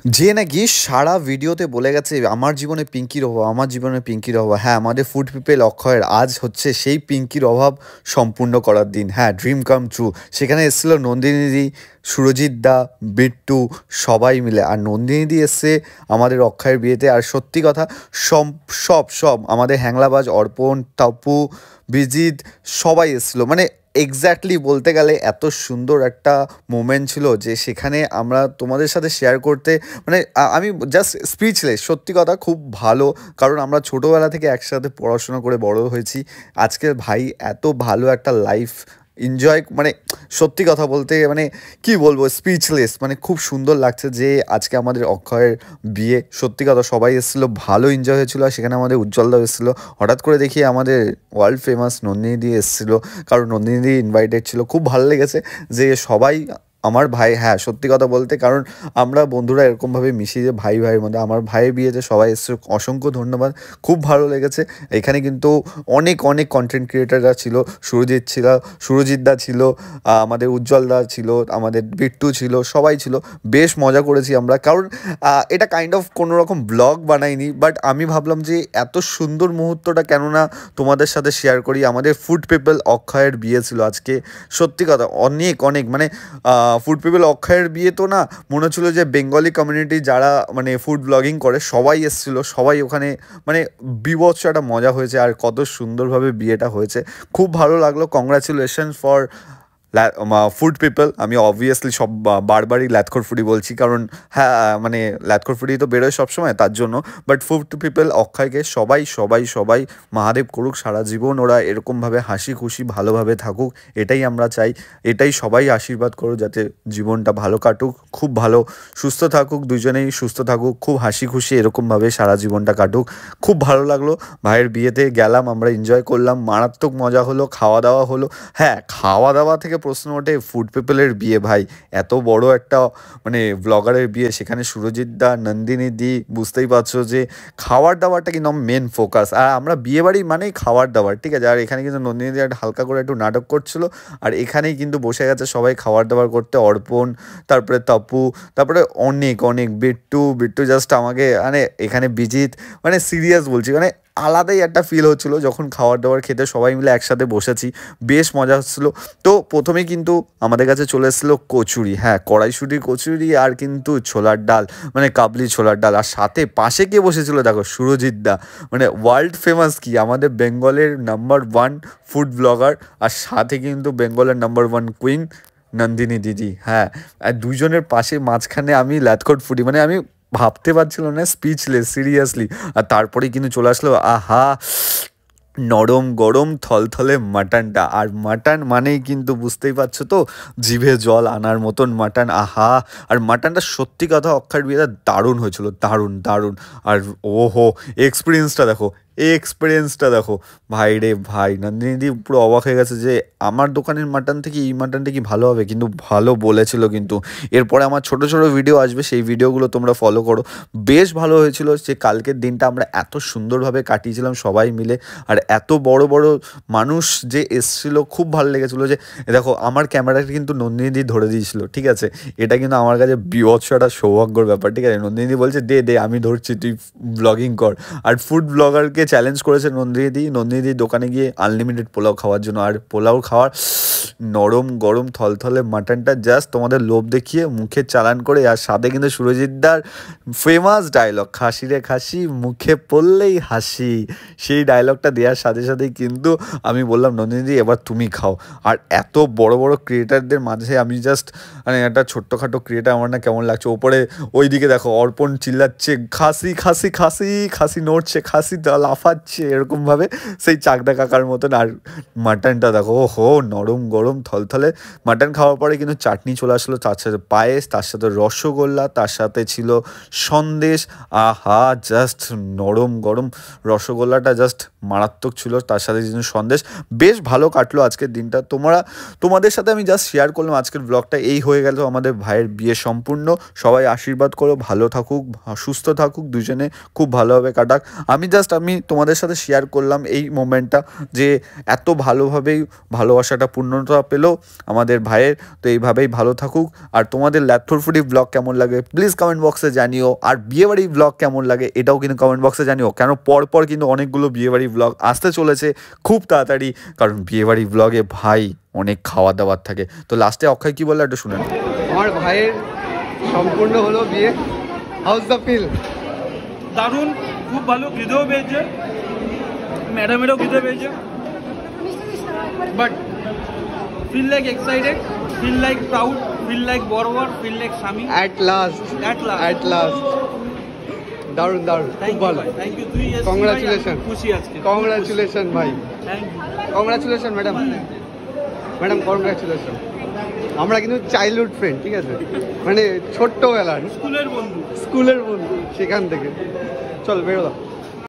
যে নাকি সারা ভিডিওতে বলে গেছে আমার জীবনে পিঙ্কির অভাব, আমার জীবনে পিঙ্কির অভাব। হ্যাঁ, আমাদের ফুড পিপল অক্ষয়ের আজ হচ্ছে সেই পিঙ্কির অভাব সম্পূর্ণ করার দিন। হ্যাঁ, ড্রিম কাম ট্রু। সেখানে এসেছিল নন্দিনীদি, সুরজিৎ দা, বিট্টু, সবাই মিলে। আর নন্দিনীদি এসছে আমাদের অক্ষয়ের বিয়েতে। আর সত্যি কথা, সব সব সব আমাদের হ্যাংলাবাজ, অর্পণ, টাপু, বিজিত সবাই এসেছিলো। মানে এক্স্যাক্টলি বলতে গেলে এত সুন্দর একটা মোমেন্ট ছিল যে সেখানে আমরা তোমাদের সাথে শেয়ার করতে, মানে আমি জাস্ট স্পিচলেস। সত্যি কথা, খুব ভালো। কারণ আমরা ছোটোবেলা থেকে একসাথে পড়াশোনা করে বড় হয়েছি। আজকের ভাই এত ভালো একটা লাইফ এনজয়, মানে সত্যি কথা বলতে মানে কি বলবো, স্পিচলেস। মানে খুব সুন্দর লাগছে যে আজকে আমাদের অক্ষয়ের বিয়ে। সত্যি কথা, সবাই এসেছিলো, ভালো এনজয় হয়েছিল। আর সেখানে আমাদের উজ্জ্বলদাও এসেছিলো। হঠাৎ করে দেখি আমাদের ওয়ার্ল্ড ফেমাস নন্দিনীদি এসেছিলো, কারণ নন্দিনীদি ইনভাইটেড ছিল। খুব ভালো লেগেছে যে সবাই আমার ভাই। হ্যাঁ, সত্যি কথা বলতে, কারণ আমরা বন্ধুরা এরকমভাবে মিশি যে ভাই ভাইয়ের মধ্যে। আমার ভাইয়ের বিয়েতে সবাই এসছে, অসংখ্য ধন্যবাদ। খুব ভালো লেগেছে। এখানে কিন্তু অনেক অনেক কন্টেন্ট ক্রিয়েটাররা ছিল। সুরজিৎ দা ছিল, আমাদের উজ্জ্বল দা ছিল, আমাদের বিট্টু ছিল, সবাই ছিল। বেশ মজা করেছি আমরা। কারণ এটা কাইন্ড অফ কোনো রকম ব্লগ বানাইনি, বাট আমি ভাবলাম যে এত সুন্দর মুহূর্তটা কেননা তোমাদের সাথে শেয়ার করি। আমাদের ফুড পিপল অক্ষয়ের বিয়ে ছিল আজকে। সত্যি কথা, অনেক অনেক মানে ফুড পিপল অক্ষয়ের বিয়ে তো না, মনে হচ্ছিলো যে বেঙ্গলি কমিউনিটি যারা মানে ফুড ব্লগিং করে সবাই এসেছিলো। সবাই ওখানে, মানে বীভৎস একটা মজা হয়েছে। আর কত সুন্দরভাবে বিয়েটা হয়েছে, খুব ভালো লাগলো। Congratulation for food people. আমি অবভিয়াসলি সব বারবারই ল্যাথখোর ফুডি বলছি, কারণ হ্যাঁ মানে ল্যাথখোর ফুডি তো বেরোয় সবসময়, তার জন্য। বাট ফুড পিপল অক্ষয়কে সবাই সবাই সবাই মহাদেব করুক, সারা জীবন ওরা এরকমভাবে হাসি খুশি ভালোভাবে থাকুক, এটাই আমরা চাই। এটাই সবাই আশীর্বাদ করো, যাতে জীবনটা ভালো কাটুক, খুব ভালো সুস্থ থাকুক, দুজনেই সুস্থ থাকুক, খুব হাসি খুশি এরকমভাবে সারা জীবনটা কাটুক। খুব ভালো লাগলো। ভাইয়ের বিয়েতে গেলাম, আমরা এনজয় করলাম, মারাত্মক মজা হলো, খাওয়া দাওয়া হলো। হ্যাঁ, খাওয়া দাওয়া থেকে প্রশ্ন ওঠে, ফুড পিপলের বিয়ে ভাই, এত বড় একটা মানে ব্লগারের বিয়ে, সেখানে সুরজিৎ দা, নন্দিনী দি, বুঝতেই পারছো যে খাবার দাবারটা কিন্তু মেন ফোকাস। আর আমরা বিয়ে বাড়ি মানেই খাবার দাবার, ঠিক আছে। আর এখানে কিন্তু নন্দিনী দি একটা হালকা করে একটু নাটক করছিল, আর এখানেই কিন্তু বসে গেছে সবাই খাবার দাবার করতে। অর্পণ, তারপরে তপু, তারপরে অনেক অনেক বিট্টু জাস্ট আমাকে, মানে এখানে বিজিত, মানে সিরিয়াস বলছি, মানে আলাদাই একটা ফিল হচ্ছিলো যখন খাবার দাবার খেতে সবাই মিলে একসাথে বসেছি। বেশ মজা হচ্ছিলো। তো প্রথমেই কিন্তু আমাদের কাছে চলে এসেছিলো কচুরি। হ্যাঁ, কড়াইশুঁটির কচুরি, আর কিন্তু ছোলার ডাল, মানে কাবলি ছোলার ডাল। আর সাথে পাশে কে বসেছিল দেখো, সুরজিৎ দা, মানে ওয়ার্ল্ড ফেমাস কি আমাদের বেঙ্গলের নাম্বার 1 ফুড ব্লগার, আর সাথে কিন্তু বেঙ্গলের নাম্বার 1 কুইন নন্দিনী দিদি। হ্যাঁ, আর দুজনের পাশে মাঝখানে আমি ল্যাথখোর ফুডি, মানে আমি ভাবতে পারছিলাম না, স্পিচলেস সিরিয়াসলি। আর তারপরেই কিন্তু চলে আসলো, আহা, নরম গরম থলথলে মাটনটা। আর মাটন মানেই কিন্তু বুঝতেই পারছো তো, জিভে জল আনার মতন মাটন, আহা। আর মাটনটা সত্যি কথা অক্ষয়ের বিয়েটা দারুণ হয়েছিল, দারুণ দারুণ। আর ওহো, এক্সপিরিয়েন্সটা দেখো ভাই রে ভাই। নন্দিনীদি পুরো অবাক হয়ে গেছে যে আমার দোকানের মাটন থেকে এই মাটনটা কি ভালো হবে, কিন্তু ভালো বলেছিল। কিন্তু এরপরে আমার ছোট ছোট ভিডিও আসবে, সেই ভিডিওগুলো তোমরা ফলো করো। বেশ ভালো হয়েছিল যে কালকের দিনটা আমরা এত সুন্দরভাবে কাটিয়েছিলাম সবাই মিলে। আর এত বড় বড় মানুষ যে এসছিল, খুব ভালো লেগেছিলো। যে দেখো আমার ক্যামেরাটা কিন্তু নন্দিনীদি ধরে দিয়েছিল, ঠিক আছে। এটা কিন্তু আমার কাছে বিভৎস একটা সৌভাগ্যর ব্যাপার, ঠিক আছে। নন্দিনীদি বলছে দে দে আমি ধরছি, তুই ব্লগিং কর। আর ফুড ব্লগারকে চ্যালেঞ্জ করেছে নন্দিনীদির দোকানে গিয়ে আনলিমিটেড পোলাও খাওয়ার জন্য। আর পোলাও খাওয়ার নরম গরম থলথলে মাটনটা জাস্ট তোমাদের লোভ দেখিয়ে মুখে চালান করে। আর সাথে কিন্তু সুরজিৎদার ফেমাস ডায়লগ, খাসি রে খাসি মুখে পড়লেই হাসি, সেই ডায়লগটা দেওয়ার সাথে সাথেই কিন্তু আমি বললাম নন্দিনীদি এবার তুমি খাও। আর এত বড় বড় ক্রিয়েটারদের মাঝে আমি জাস্ট, মানে একটা ছোট্টখাটো ক্রিয়েটার, আমার না কেমন লাগছে। ওপরে ওইদিকে দেখো অর্পণ চিল্লাচ্ছে খাসি খাসি খাসি, খাসি নড়ছে, খাসি লাফাচ্ছে এরকমভাবে, সেই চাকদা কাকার মতন। আর মাটনটা দেখো, ও হো, নরম গরম থলথলে। মাটন খাওয়ার পরে কিন্তু চাটনি চলে আসলো, তার সাথে পায়েস, তার সাথে রসগোল্লা, তার সাথে ছিল সন্দেশ। আহা, জাস্ট নরম গরম রসগোল্লাটা জাস্ট মারাত্মক ছিল, তার সাথে ছিল সন্দেশ। বেশ ভালো কাটলো আজকের দিনটা। তোমাদের সাথে আমি জাস্ট শেয়ার করলাম আজকের ব্লগটা। এই হয়ে গেল আমাদের ভাইয়ের বিয়ে সম্পূর্ণ। সবাই আশীর্বাদ করো, ভালো থাকুক, সুস্থ থাকুক, দুজনে খুব ভালোভাবে কাটাক। আমি তোমাদের সাথে শেয়ার করলাম এই মোমেন্টটা, যে এত ভালোভাবেই ভালোবাসাটা পূর্ণ পূর্ণতা পেলো আমাদের ভাইয়ের। তো এইভাবেই ভালো থাকুক। আর তোমাদের ল্যাপটপ ফুডি ব্লগ কেমন লাগে প্লিজ কমেন্ট বক্সে জানিও। আর বিয়েবাড়ি ব্লগ কেমন লাগে এটাও কিন্তু কমেন্ট বক্সে জানিও, কেন পরপর কিন্তু অনেকগুলো বিয়েবাড়ি ব্লগ আসতে চলেছে খুব তাড়াতাড়ি, কারণ বিয়েবাড়ি ব্লগে ভাই অনেক খাওয়া দাওয়ার থাকে। তো লাস্টে অক্ষয় কি বললো একটু শুনে নিন। আমার ভাইয়ের সম্পূর্ণ হলো বিয়ে। How's the feel? দারুণ, খুব ভালো, খিদেও পেয়েছে, ম্যাডামেরও খিদে পেয়েছে, but feel like excited, feel like proud, feel like বরবর, ফিল লাইক স্বামী। অ্যাট লাস্ট দারুণ দারুণ, খুব ভালো। Thank you. তুই কংগ্রাচুলেশন। খুশি আজকে। কংগ্রাচুলেশন ভাই, thank you. Congratulation madam. Madam congratulation. আমরা কিন্তু চাইল্ডহুড ফ্রেন্ড, ঠিক আছে, মানে ছোট্টবেলার স্কুলের বন্ধু। সেখান থেকে। চল বেরোলাম।